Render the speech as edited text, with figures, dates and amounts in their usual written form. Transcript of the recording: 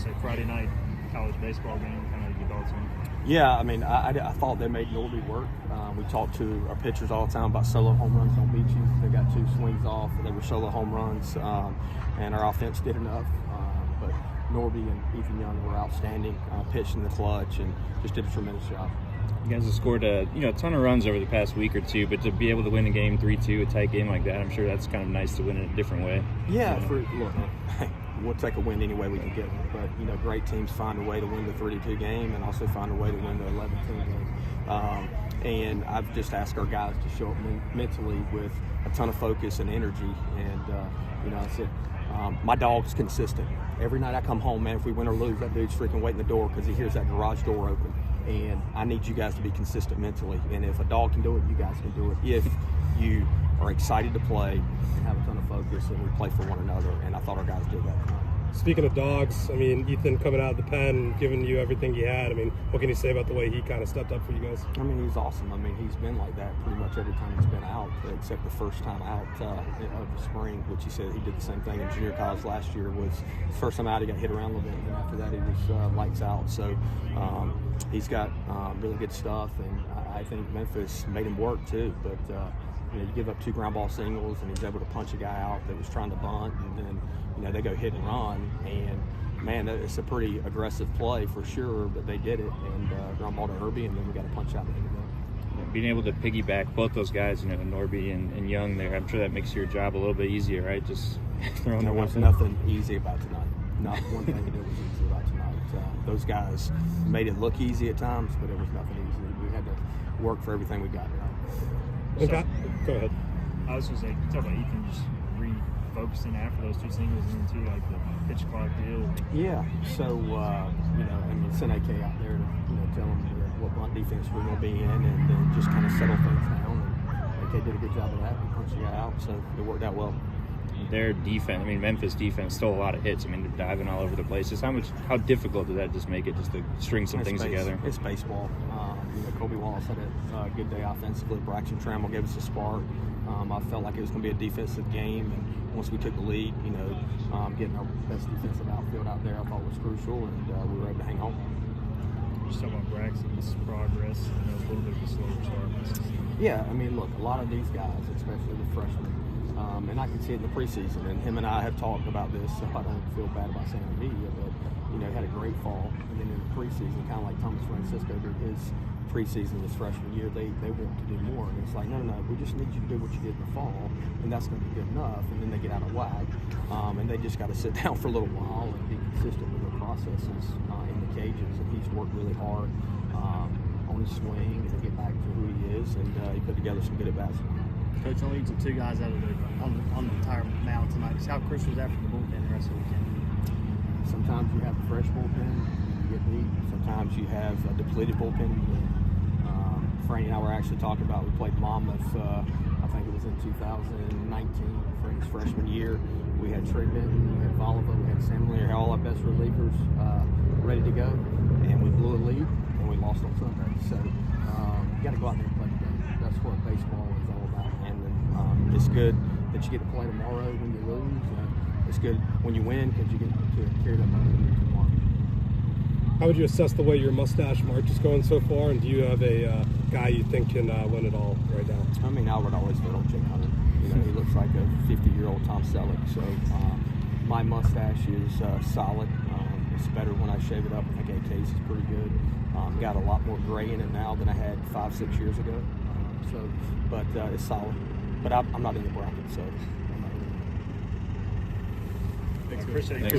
say Friday night college baseball game, kind of your thoughts on it? Yeah, I mean, I thought they made Norby work. We talked to our pitchers all the time about solo home runs don't beat you. They got 2 swings off. They were solo home runs, and our offense did enough. But Norby and Ethan Young were outstanding, pitched in the clutch, and just did a tremendous job. You guys have scored a ton of runs over the past week or two, but to be able to win a game 3-2, a tight game like that, I'm sure that's kind of nice to win in a different way. Yeah, look, we'll take a win any way we can get it. But, great teams find a way to win the 3-2 game and also find a way to win the 11-2 game. And I've just asked our guys to show up mentally with a ton of focus and energy. And, I said, my dog's consistent. Every night I come home, man, if we win or lose, that dude's freaking waiting the door because he hears that garage door open. And I need you guys to be consistent mentally. And if a dog can do it, you guys can do it. If you are excited to play and have a ton of focus and we play for one another. And I thought our guys did that tonight. Speaking of dogs, I mean, Ethan coming out of the pen, giving you everything he had. I mean, what can you say about the way he kind of stepped up for you guys? I mean, he's awesome. I mean, he's been like that pretty much every time he's been out, except the first time out of the spring, which he said he did the same thing in junior college last year. Was his first time out, he got hit around a little bit, and after that, he was lights out. So he's got really good stuff, and I think Memphis made him work too. But you give up 2 ground ball singles, and he's able to punch a guy out that was trying to bunt, and then they go hit and run, and man, it's a pretty aggressive play for sure, but they did it, and ground ball to Herbie, and then we got to punch out the end of that. Being able to piggyback both those guys, Norby and Young there, I'm sure that makes your job a little bit easier, right? Just throwing there was nothing easy about tonight. Not one thing that was easy about tonight. Those guys made it look easy at times, but it was nothing easy. We had to work for everything we got tonight. Okay. Go ahead. I was going to say, talk about Ethan just refocusing after those 2 singles and then too, like the pitch clock deal. Yeah. So, send AK out there to tell them what bunt defense we're going to be in, and then just kind of settle things down. And AK did a good job of that. We punched the guy out, so it worked out well. Their defense, Memphis defense stole a lot of hits. They're diving all over the place. Just how difficult did that just make it just to string some things together? It's baseball. Kobe Wallace had a good day offensively. Braxton Trammell gave us a spark. I felt like it was going to be a defensive game, and once we took the lead, getting our best defensive outfield out there I thought was crucial, and we were able to hang on. Just talking about Braxton's progress, a little bit of a slower start. Yeah, look, a lot of these guys, especially the freshmen, and I can see it in the preseason, and him and I have talked about this, so I don't feel bad about saying the media, but he had a great fall, and then in the preseason, kind of like Thomas Francisco did his preseason his freshman year, they want to do more, and it's like, no, we just need you to do what you did in the fall, and that's going to be good enough, and then they get out of whack, and they just got to sit down for a little while and be consistent with their processes in the cages, and he's worked really hard on his swing and to get back to who he is, and he put together some good at-bats. Coach, only took 2 guys out of on the entire mound tonight. How crucial was that for the bullpen the rest of the weekend? Sometimes you have a fresh bullpen, you get beat. Sometimes you have a depleted bullpen, you win. Franny and I were actually talking about, we played Monmouth, I think it was in 2019, Franny's freshman year. We had Trey Benton, we had Voliva, we had Sam Lear, all our best relievers ready to go, and we blew a lead, and we lost on Sunday. So you got to go out there and play the game. That's what baseball is all about. And it's good that you get to play tomorrow when you lose. It's good when you win because you get to carry that momentum into tomorrow. How would you assess the way your mustache march is going so far, and do you have a guy you think can win it all right now? I would always vote on Jake Hunter. He looks like a 50-year-old Tom Selleck. So my mustache is solid. It's better when I shave it up. I think AK's is pretty good. Got a lot more gray in it now than I had 5-6 years ago. But it's solid. But I'm not in the bracket, so. Thanks, appreciate it.